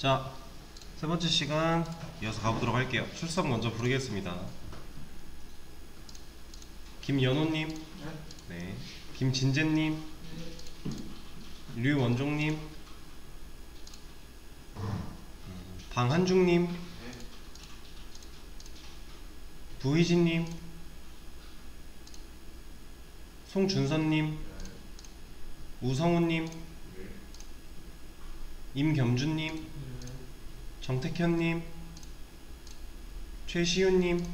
자, 세 번째 시간 이어서 가보도록 할게요. 출석 먼저 부르겠습니다. 김연호님, 네. 김진재님, 류원종님, 방한중님, 부희진님, 송준선님, 우성훈님, 임겸준님, 정택현님, 최시윤님,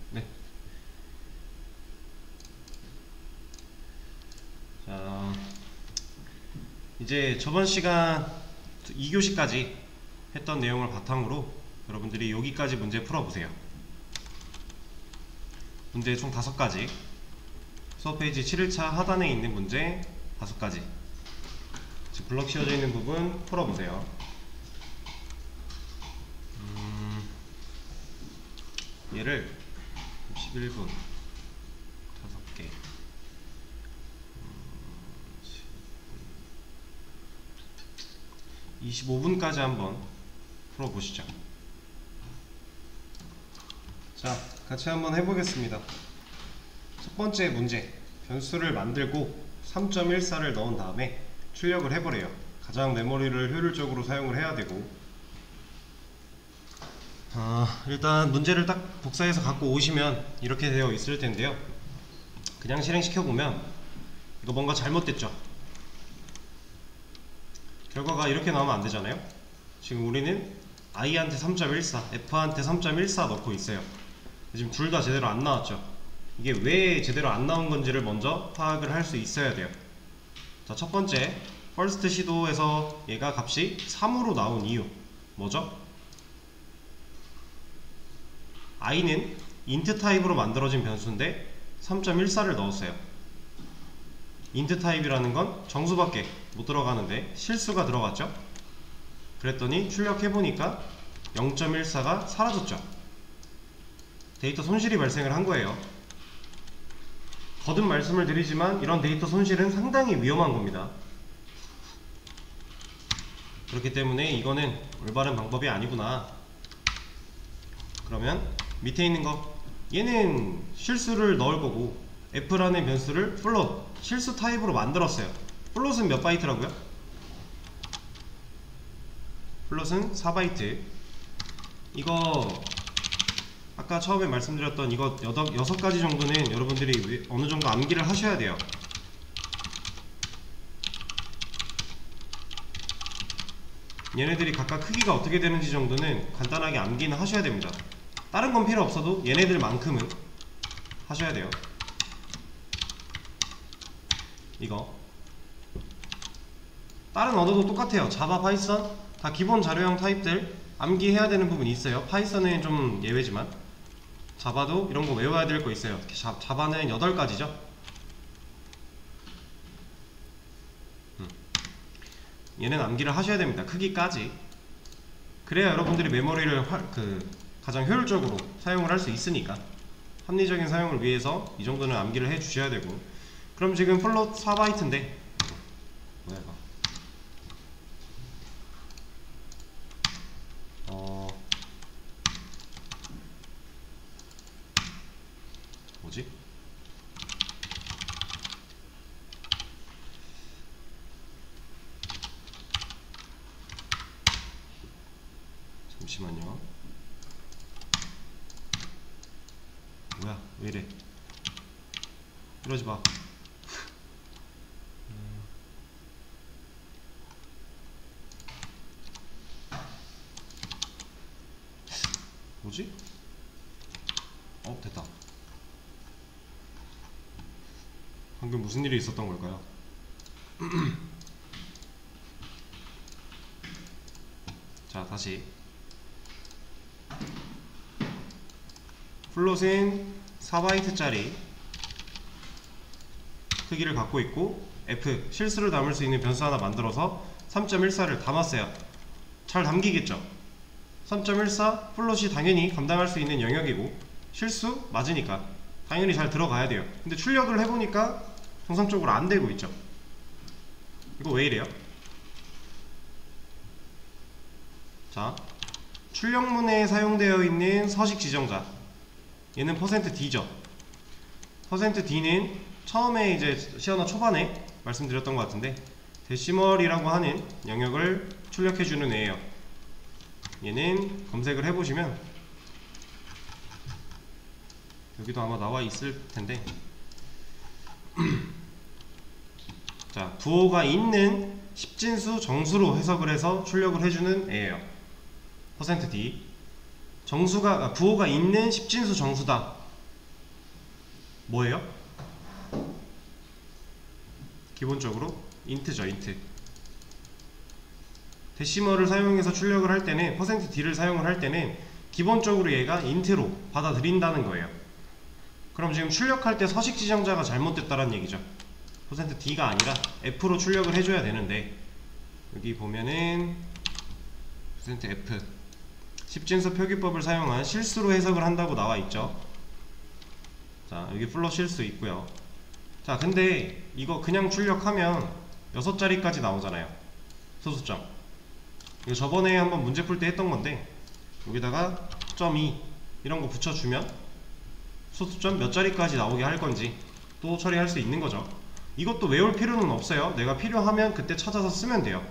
네. 자, 이제 저번 시간 2교시까지 했던 내용을 바탕으로 여러분들이 여기까지 문제 풀어보세요. 문제 총 5가지. 수업페이지 7일차 하단에 있는 문제 5가지. 지금 블럭 씌워져 있는 부분 풀어보세요. 얘를 11분 5개 25분까지 한번 풀어보시죠. 자, 같이 한번 해보겠습니다. 첫 번째 문제, 변수를 만들고 3.14를 넣은 다음에 출력을 해보래요. 가장 메모리를 효율적으로 사용을 해야 되고, 일단 문제를 딱 복사해서 갖고 오시면 이렇게 되어 있을 텐데요. 그냥 실행시켜보면 이거 뭔가 잘못됐죠? 결과가 이렇게 나오면 안 되잖아요. 지금 우리는 i한테 3.14, f한테 3.14 넣고 있어요. 지금 둘 다 제대로 안 나왔죠. 이게 왜 제대로 안 나온 건지를 먼저 파악을 할 수 있어야 돼요. 자, 첫 번째, 퍼스트 시도에서 얘가 값이 3으로 나온 이유 뭐죠? i는 인트 타입으로 만들어진 변수인데 3.14를 넣었어요. 인트 타입이라는 건 정수밖에 못 들어가는데 실수가 들어갔죠? 그랬더니 출력해보니까 0.14가 사라졌죠. 데이터 손실이 발생을 한 거예요. 거듭 말씀을 드리지만 이런 데이터 손실은 상당히 위험한 겁니다. 그렇기 때문에 이거는 올바른 방법이 아니구나. 그러면 밑에 있는 거, 얘는 실수를 넣을 거고 f라는 변수를 플롯, 실수 타입으로 만들었어요. 플롯은 몇 바이트라고요? 플롯은 4바이트. 이거 아까 처음에 말씀드렸던 이거 6가지 정도는 여러분들이 어느정도 암기를 하셔야 돼요. 얘네들이 각각 크기가 어떻게 되는지 정도는 간단하게 암기는 하셔야 됩니다. 다른 건 필요 없어도 얘네들만큼은 하셔야 돼요. 이거 다른 언어도 똑같아요. 자바, 파이썬 다 기본 자료형 타입들 암기해야 되는 부분이 있어요. 파이썬은 좀 예외지만 자바도 이런 거 외워야 될 거 있어요. 자바는 8가지죠. 얘는 암기를 하셔야 됩니다. 크기까지. 그래야 여러분들이 메모리를 가장 효율적으로 사용을 할 수 있으니까. 합리적인 사용을 위해서 이 정도는 암기를 해 주셔야 되고. 그럼 지금 플롯 4바이트인데 뭐야 이거, 뭐지? 잠시만요. 뭐야, 왜 이래? 이러지 마. 뭐지? 됐다. 방금 무슨 일이 있었던 걸까요? 자, 다시. 플롯은 4바이트짜리 크기를 갖고 있고 f, 실수를 담을 수 있는 변수 하나 만들어서 3.14를 담았어요. 잘 담기겠죠? 3.14 플롯이 당연히 감당할 수 있는 영역이고 실수 맞으니까 당연히 잘 들어가야 돼요. 근데 출력을 해보니까 정상적으로 안 되고 있죠. 이거 왜 이래요? 자, 출력문에 사용되어 있는 서식 지정자, 얘는 %d죠. %d는 처음에 이제 시연어 초반에 말씀드렸던 것 같은데 데시멀이라고 하는 영역을 출력해주는 애예요. 얘는 검색을 해보시면 여기도 아마 나와 있을 텐데 자, 부호가 있는 십진수 정수로 해석을 해서 출력을 해주는 애예요. %d 정수가 부호가 있는 십진수 정수다. 뭐예요? 기본적으로 인트죠. 인트. 데시멀을 사용해서 출력을 할 때는 %d를 사용을 할 때는 기본적으로 얘가 인트로 받아들인다는 거예요. 그럼 지금 출력할 때 서식 지정자가 잘못됐다는 얘기죠. %d가 아니라 f로 출력을 해줘야 되는데 여기 보면은 %f 십진수 표기법을 사용한 실수로 해석을 한다고 나와 있죠. 자, 여기 플러 실수 있고요. 자, 근데 이거 그냥 출력하면 6자리까지 나오잖아요. 소수점. 이거 저번에 한번 문제 풀 때 했던 건데 여기다가 .2 이런 거 붙여주면 소수점 몇 자리까지 나오게 할 건지 또 처리할 수 있는 거죠. 이것도 외울 필요는 없어요. 내가 필요하면 그때 찾아서 쓰면 돼요.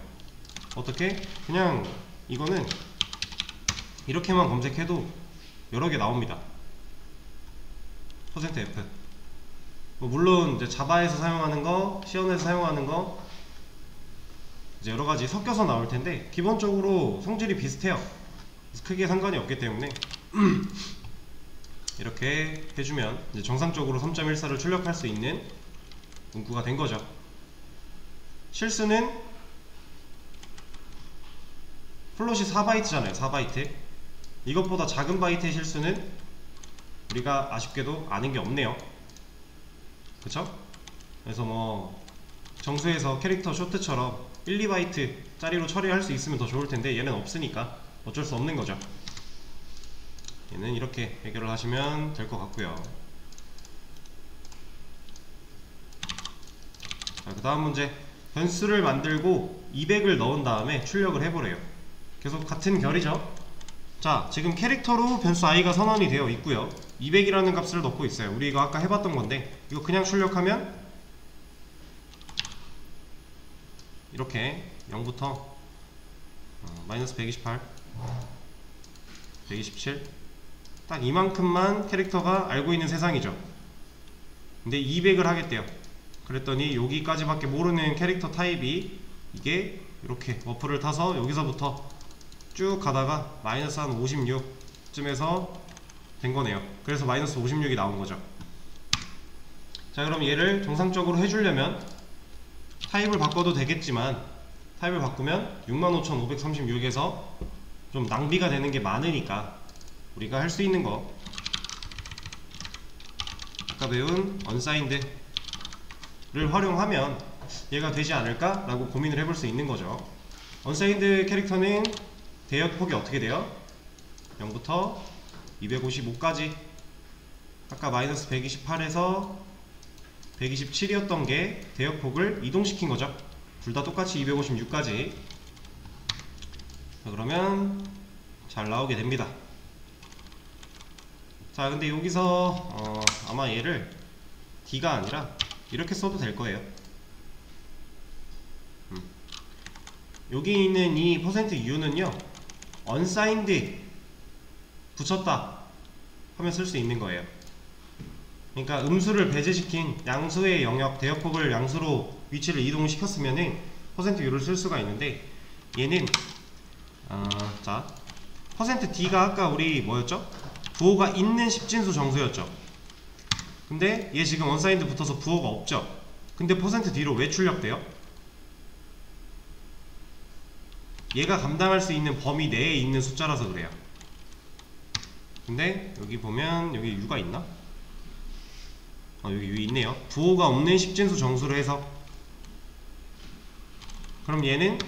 어떻게? 그냥 이거는 이렇게만 검색해도 여러 개 나옵니다. %f. 뭐 물론 이제 자바에서 사용하는 거, 시연에서 사용하는 거 이제 여러 가지 섞여서 나올 텐데 기본적으로 성질이 비슷해요. 그래서 크게 상관이 없기 때문에 이렇게 해주면 이제 정상적으로 3.14를 출력할 수 있는 문구가 된 거죠. 실수는 플롯이 4바이트잖아요. 4바이트. 이것보다 작은 바이트의 실수는 우리가 아쉽게도 아는 게 없네요. 그쵸? 그래서 뭐 정수에서 캐릭터 쇼트처럼 1, 2바이트 짜리로 처리할 수 있으면 더 좋을 텐데 얘는 없으니까 어쩔 수 없는 거죠. 얘는 이렇게 해결을 하시면 될 것 같고요. 자, 그 다음 문제. 변수를 만들고 200을 넣은 다음에 출력을 해보래요. 계속 같은 결이죠. 자, 지금 캐릭터로 변수 i가 선언이 되어 있고요. 200이라는 값을 넣고 있어요. 우리 이거 아까 해봤던 건데 이거 그냥 출력하면 이렇게 0부터 마이너스 128 127 딱 이만큼만 캐릭터가 알고 있는 세상이죠. 근데 200을 하겠대요. 그랬더니 여기까지밖에 모르는 캐릭터 타입이 이게 이렇게 워프를 타서 여기서부터 쭉 가다가 마이너스 한 56쯤에서 된 거네요. 그래서 마이너스 56이 나온 거죠. 자, 그럼 얘를 정상적으로 해주려면 타입을 바꿔도 되겠지만 타입을 바꾸면 65,536에서 좀 낭비가 되는 게 많으니까 우리가 할 수 있는 거 아까 배운 unsigned를 활용하면 얘가 되지 않을까? 라고 고민을 해볼 수 있는 거죠. unsigned 캐릭터는 대역폭이 어떻게 돼요? 0부터 255까지 아까 마이너스 128에서 127이었던 게 대역폭을 이동시킨 거죠. 둘 다 똑같이 256까지. 자, 그러면 잘 나오게 됩니다. 자, 근데 여기서 아마 얘를 D가 아니라 이렇게 써도 될 거예요. 여기 있는 이 %u는요 unsigned 붙였다 하면 쓸 수 있는 거예요. 그러니까 음수를 배제시킨 양수의 영역 대역폭을 양수로 위치를 이동시켰으면은 %u를 쓸 수가 있는데 얘는 자 %d가 아까 우리 뭐였죠? 부호가 있는 십진수 정수였죠. 근데 얘 지금 unsigned 붙어서 부호가 없죠. 근데 %d로 왜 출력돼요? 얘가 감당할 수 있는 범위 내에 있는 숫자라서 그래요. 근데 여기 보면 여기 u가 있나? 여기 u 있네요. 부호가 없는 십진수 정수로 해서 그럼 얘는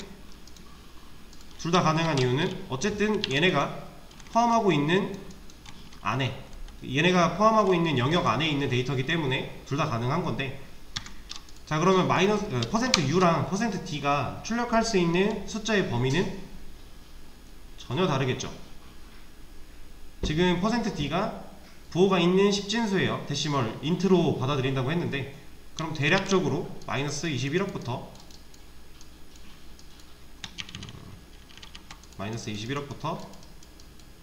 둘 다 가능한 이유는 어쨌든 얘네가 포함하고 있는 안에 얘네가 포함하고 있는 영역 안에 있는 데이터이기 때문에 둘 다 가능한 건데 자, 그러면 마이너스 %u랑 %d가 출력할 수 있는 숫자의 범위는 전혀 다르겠죠. 지금 %d가 부호가 있는 십진수예요. 데시멀 인트로 받아들인다고 했는데, 그럼 대략적으로 마이너스 21억부터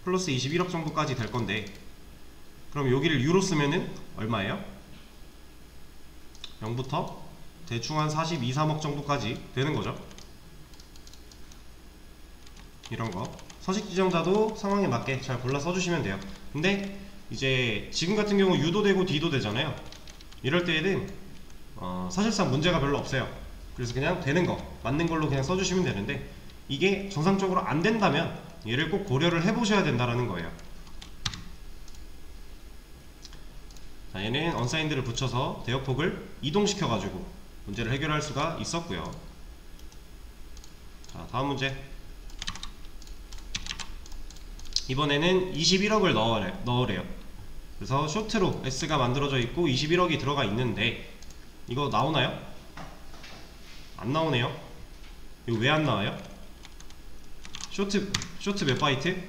플러스 21억 정도까지 될 건데, 그럼 여기를 u로 쓰면은 얼마예요? 0부터 대충 한 42, 3억 정도까지 되는 거죠. 이런 거 서식 지정자도 상황에 맞게 잘 골라 써주시면 돼요. 근데 이제 지금 같은 경우 u도 되고 d도 되잖아요. 이럴 때에는 사실상 문제가 별로 없어요. 그래서 그냥 되는 거 맞는 걸로 그냥 써주시면 되는데, 이게 정상적으로 안 된다면 얘를 꼭 고려를 해보셔야 된다라는 거예요. 자, 얘는 unsigned를 붙여서 대역폭을 이동시켜 가지고 문제를 해결할 수가 있었고요. 자, 다음 문제. 이번에는 21억을 넣으래요. 그래서 쇼트로 S가 만들어져 있고 21억이 들어가 있는데, 이거 나오나요? 안 나오네요. 이거 왜 안 나와요? 쇼트 몇 바이트?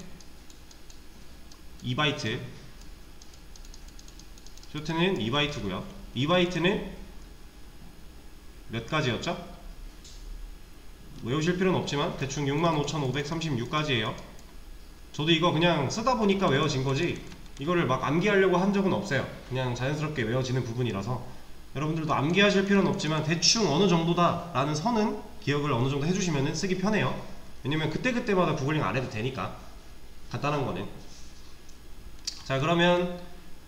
2바이트. 쇼트는 2바이트고요 2바이트는 몇 가지였죠? 외우실 필요는 없지만 대충 65,536가지예요 저도 이거 그냥 쓰다 보니까 외워진 거지, 이거를 막 암기하려고 한 적은 없어요. 그냥 자연스럽게 외워지는 부분이라서 여러분들도 암기하실 필요는 없지만 대충 어느 정도다 라는 선은 기억을 어느 정도 해주시면 쓰기 편해요. 왜냐면 그때그때마다 구글링 안 해도 되니까, 간단한 거는. 자, 그러면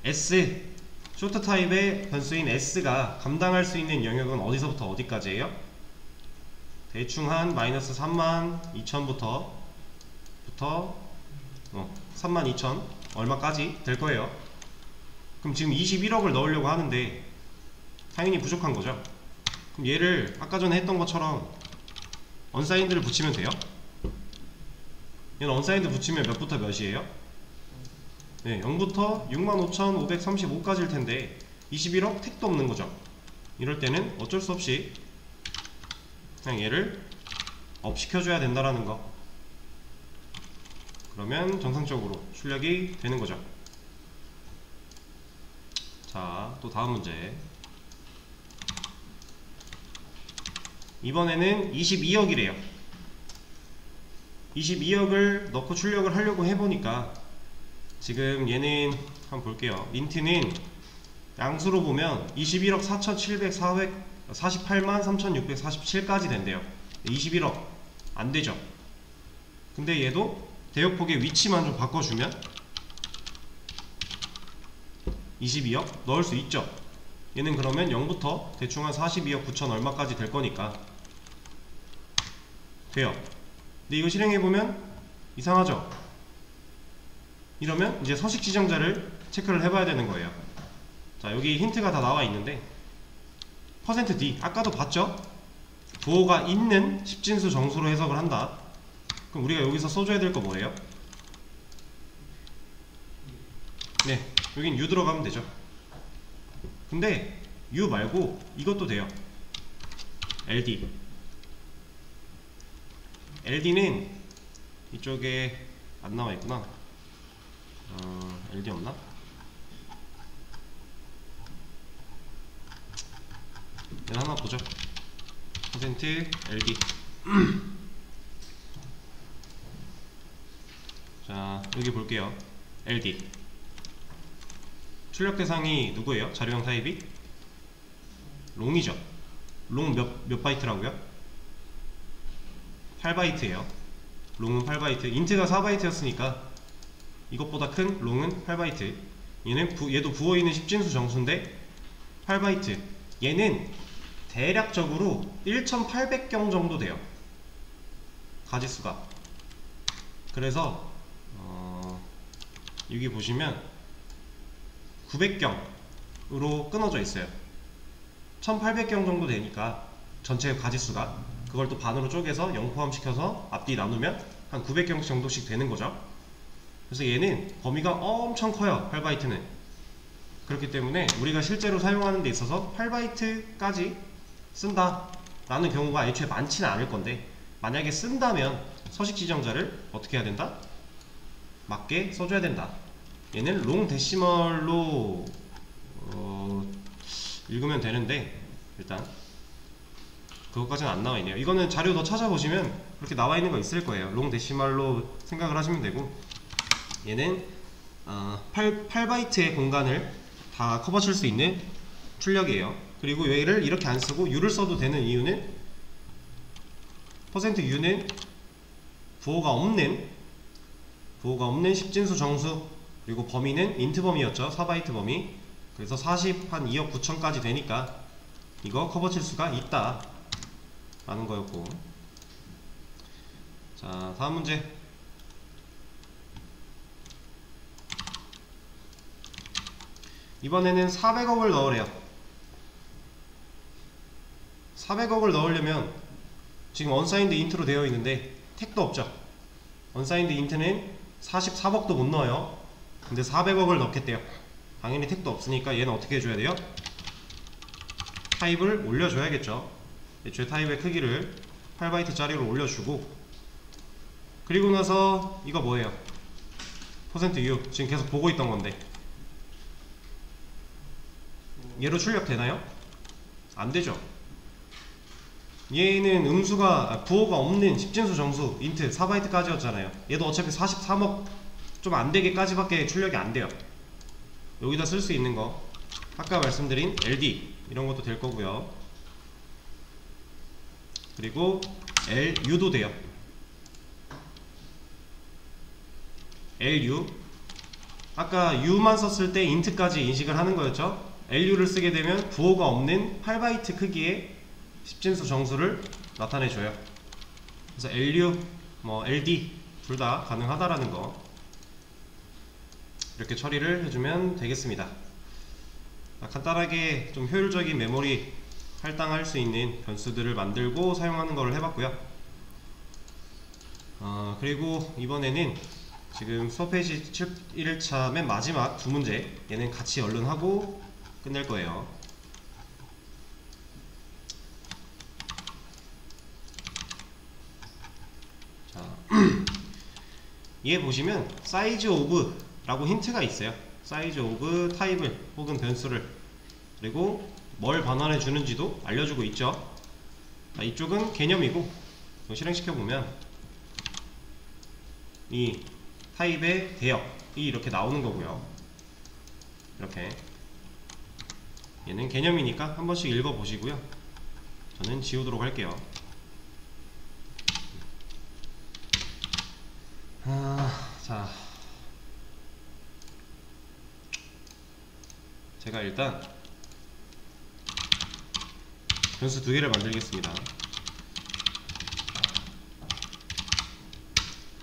S 쇼트 타입의 변수인 S가 감당할 수 있는 영역은 어디서부터 어디까지예요? 대충 한 마이너스 32,000부터 32,000 얼마까지 될 거예요. 그럼 지금 21억을 넣으려고 하는데 당연히 부족한 거죠. 그럼 얘를 아까 전에 했던 것처럼 unsigned를 붙이면 돼요. 얘는 unsigned 붙이면 몇부터 몇이에요? 네, 0부터 65,535까지일 텐데 21억 택도 없는 거죠. 이럴 때는 어쩔 수 없이 그냥 얘를 업 시켜줘야 된다라는 거. 그러면 정상적으로 출력이 되는 거죠. 자, 또 다음 문제. 이번에는 22억이래요 22억을 넣고 출력을 하려고 해보니까 지금 얘는 한번 볼게요. 인트는 양수로 보면 21억 4,748만 3,647까지 된대요. 21억 안되죠. 근데 얘도 대역폭의 위치만 좀 바꿔주면 22억 넣을 수 있죠. 얘는 그러면 0부터 대충 한 42억 9천 얼마까지 될 거니까 돼요. 근데 이거 실행해보면 이상하죠. 이러면 이제 서식 지정자를 체크를 해봐야 되는 거예요. 자, 여기 힌트가 다 나와 있는데 %d 아까도 봤죠? 부호가 있는 십진수 정수로 해석을 한다. 그럼 우리가 여기서 써줘야 될 거 뭐예요? 네, 여긴 u 들어가면 되죠. 근데 u 말고 이것도 돼요. LD는 이쪽에 안 나와 있구나. LD 없나? 얘는 하나 보죠. %LD. 자, 여기 볼게요. LD 출력 대상이 누구예요? 자료형 타입이? 롱이죠. 롱 몇 바이트라고요? 8바이트예요. 롱은 8바이트. 인트가 4바이트였으니까 이것보다 큰 롱은 8바이트. 얘도 부어있는 십진수 정수인데 8바이트. 얘는 대략적으로 1800경 정도 돼요. 가지수가. 그래서 여기 보시면 900경으로 끊어져 있어요. 1800경 정도 되니까 전체 가지수가, 그걸 또 반으로 쪼개서 0 포함시켜서 앞뒤 나누면 한 900경 정도씩 되는 거죠. 그래서 얘는 범위가 엄청 커요. 8바이트는. 그렇기 때문에 우리가 실제로 사용하는 데 있어서 8바이트까지 쓴다 라는 경우가 애초에 많지는 않을 건데, 만약에 쓴다면 서식 지정자를 어떻게 해야 된다? 맞게 써줘야 된다. 얘는 롱 데시멀로 읽으면 되는데, 일단 그것까지는 안 나와있네요. 이거는 자료 더 찾아보시면 그렇게 나와있는 거 있을 거예요. 롱 데시멀로 생각을 하시면 되고, 얘는 8바이트의 공간을 다 커버칠 수 있는 출력이에요. 그리고 얘를 이렇게 안 쓰고 U를 써도 되는 이유는 %U는 부호가 없는 10진수 정수, 그리고 범위는 인트 범위였죠. 4바이트 범위. 그래서 40 한 2억 9천까지 되니까 이거 커버칠 수가 있다 라는 거였고. 자, 다음 문제. 이번에는 400억을 넣으래요. 400억을 넣으려면 지금 언사인드 인트로 되어 있는데 택도 없죠. 언사인드 인트는 44억도 못 넣어요. 근데 400억을 넣겠대요. 당연히 택도 없으니까 얘는 어떻게 해줘야 돼요? 타입을 올려줘야겠죠. 애초에 타입의 크기를 8바이트짜리로 올려주고, 그리고 나서 이거 뭐예요? %U 지금 계속 보고 있던 건데 얘로 출력 되나요? 안 되죠. 얘는 부호가 없는 10진수 정수 인트 4바이트까지였잖아요. 얘도 어차피 43억 좀 안되게까지밖에 출력이 안 돼요. 여기다 쓸 수 있는 거 아까 말씀드린 LD 이런 것도 될 거고요. 그리고 LU도 돼요. LU 아까 U만 썼을 때 인트까지 인식을 하는 거였죠. LU를 쓰게 되면 부호가 없는 8바이트 크기의 10진수 정수를 나타내줘요. 그래서 LU, LD 둘 다 가능하다라는 거, 이렇게 처리를 해주면 되겠습니다. 간단하게 좀 효율적인 메모리 할당할 수 있는 변수들을 만들고 사용하는 거를 해봤고요. 그리고 이번에는 지금 수업 페이지 1일차 맨 마지막 두 문제, 얘는 같이 얼른 하고 끝낼 거예요. 자, 얘 보시면 사이즈 오브 라고 힌트가 있어요. 사이즈 오브 타입을 혹은 변수를, 그리고 뭘 반환해 주는지도 알려주고 있죠. 자, 이쪽은 개념이고 실행시켜보면 이 타입의 대역이 이렇게 나오는 거고요. 이렇게 얘는 개념이니까 한 번씩 읽어보시고요. 저는 지우도록 할게요. 자, 제가 일단 변수 두 개를 만들겠습니다.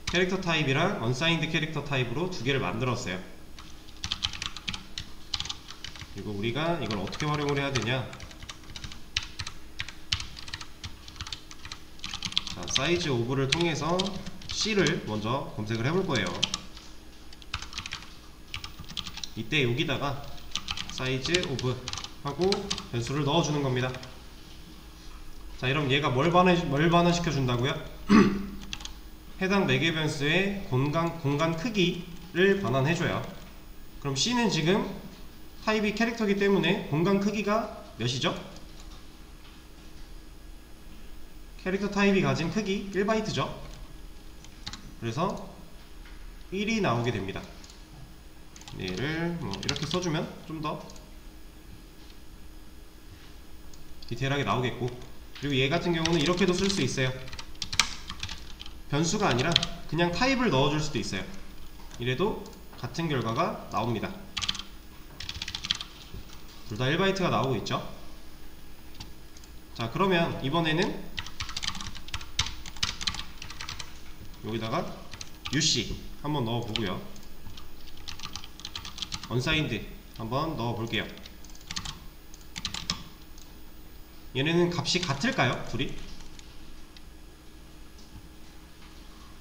캐릭터 타입이랑 언사인드 캐릭터 타입으로 두 개를 만들었어요. 그리고 우리가 이걸 어떻게 활용을 해야 되냐. 자, 사이즈 오브를 통해서 C를 먼저 검색을 해볼 거예요. 이때 여기다가 사이즈 오브 하고 변수를 넣어주는 겁니다. 자, 이러면 얘가 뭘 반환시켜 준다고요? 해당 매개 변수의 공간 크기를 반환해줘요. 그럼 C는 지금 타입이 캐릭터이기 때문에 공간 크기가 몇이죠? 캐릭터 타입이 가진 크기 1바이트죠. 그래서 1이 나오게 됩니다. 얘를 이렇게 써주면 좀 더 디테일하게 나오겠고, 그리고 얘 같은 경우는 이렇게도 쓸 수 있어요. 변수가 아니라 그냥 타입을 넣어줄 수도 있어요. 이래도 같은 결과가 나옵니다. 둘 다 1바이트가 나오고 있죠. 자, 그러면 이번에는 여기다가 UC 한번 넣어보고요. 언사인드 한번 넣어볼게요. 얘네는 값이 같을까요? 둘이?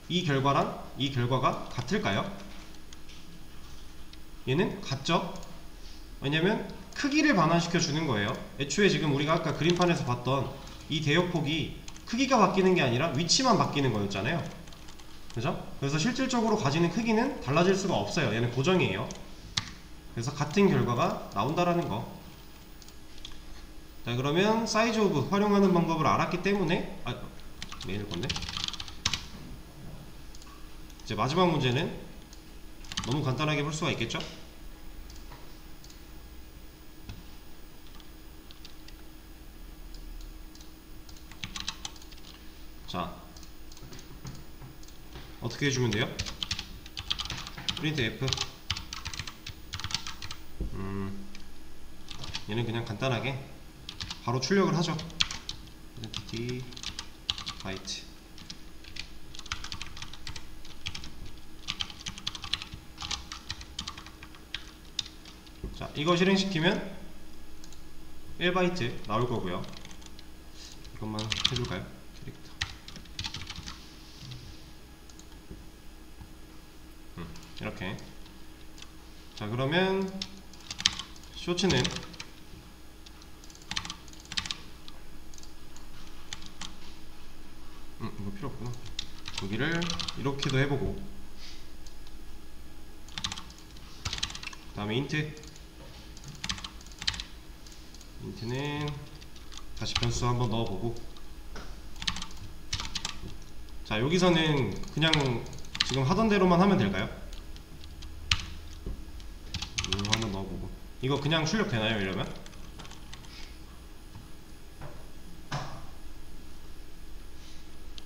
이 결과랑 이 결과가 같을까요? 얘는 같죠? 왜냐면 크기를 반환시켜 주는 거예요. 애초에 지금 우리가 아까 그림판에서 봤던 이 대역폭이 크기가 바뀌는 게 아니라 위치만 바뀌는 거였잖아요. 그죠? 그래서 실질적으로 가지는 크기는 달라질 수가 없어요. 얘는 고정이에요. 그래서 같은 결과가 나온다라는 거. 자, 그러면 사이즈 오브 활용하는 방법을 알았기 때문에 메일 건데 이제 마지막 문제는 너무 간단하게 볼 수가 있겠죠? 자, 어떻게 해주면 돼요? 프린트 F. 얘는 그냥 간단하게 바로 출력을 하죠. identity byte. 자, 이거 실행시키면 1바이트 나올 거고요. 이것만 해줄까요? 캐릭터. 이렇게. 자, 그러면 쇼츠는 이거 필요 없구나. 여기를 이렇게도 해보고, 그 다음에 인트는 다시 변수 한번 넣어보고. 자, 여기서는 그냥 지금 하던 대로만 하면 될까요? 이거 한번 넣어보고. 이거 그냥 출력 되나요, 이러면?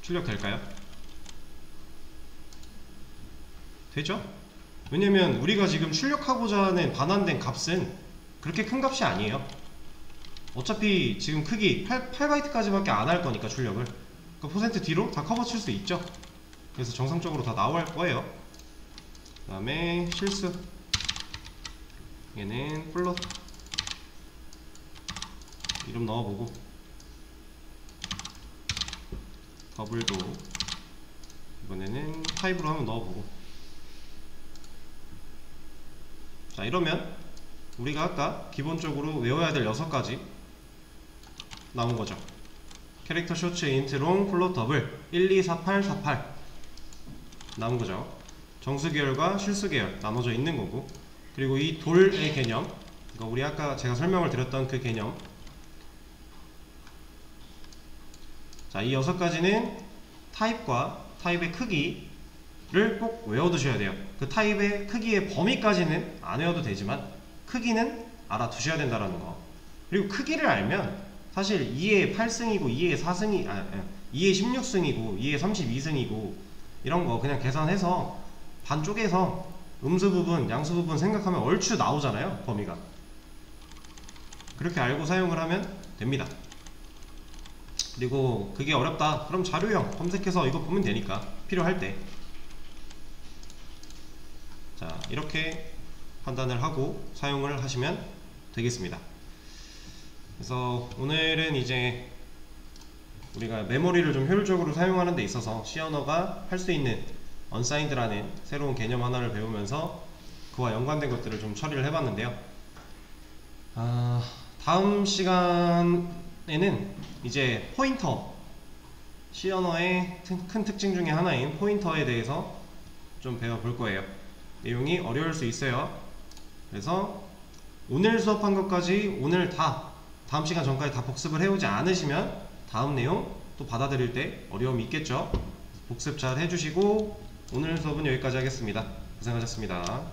출력 될까요? 되죠? 왜냐면 우리가 지금 출력하고자 하는 반환된 값은 그렇게 큰 값이 아니에요. 어차피 지금 크기 8바이트까지 밖에 안 할 거니까 출력을 그 퍼센트 뒤로 다 커버 칠 수 있죠. 그래서 정상적으로 다 나올 거예요. 그 다음에 실수, 얘는 플롯 이름 넣어보고, 더블도 이번에는 타입으로 한번 넣어보고. 자, 이러면 우리가 아까 기본적으로 외워야 될 6가지 나온 거죠. 캐릭터 쇼츠 인트 롱 플롯 더블 124848 나온 거죠. 정수 계열과 실수 계열 나눠져 있는 거고, 그리고 이 돌의 개념, 그러니까 우리 아까 제가 설명을 드렸던 그 개념. 자, 이 6가지는 타입과 타입의 크기를 꼭 외워두셔야 돼요. 그 타입의 크기의 범위까지는 안 외워도 되지만 크기는 알아두셔야 된다는 거. 그리고 크기를 알면 사실 2의 8승이고 2의 4승이 2의 16승이고 2의 32승이고 이런 거 그냥 계산해서 반쪽에서 음수 부분, 양수 부분 생각하면 얼추 나오잖아요, 범위가. 그렇게 알고 사용을 하면 됩니다. 그리고 그게 어렵다 그럼 자료형 검색해서 이거 보면 되니까, 필요할 때. 자, 이렇게 판단을 하고 사용을 하시면 되겠습니다. 그래서 오늘은 이제 우리가 메모리를 좀 효율적으로 사용하는 데 있어서 C 언어가 할 수 있는 언사인드라는 새로운 개념 하나를 배우면서 그와 연관된 것들을 좀 처리를 해봤는데요. 다음 시간에는 이제 포인터, C 언어의 큰 특징 중에 하나인 포인터에 대해서 좀 배워볼 거예요. 내용이 어려울 수 있어요. 그래서 오늘 수업한 것까지 오늘 다음 시간 전까지 다 복습을 해오지 않으시면 다음 내용 또 받아들일 때 어려움이 있겠죠. 복습 잘 해주시고 오늘 수업은 여기까지 하겠습니다. 고생하셨습니다.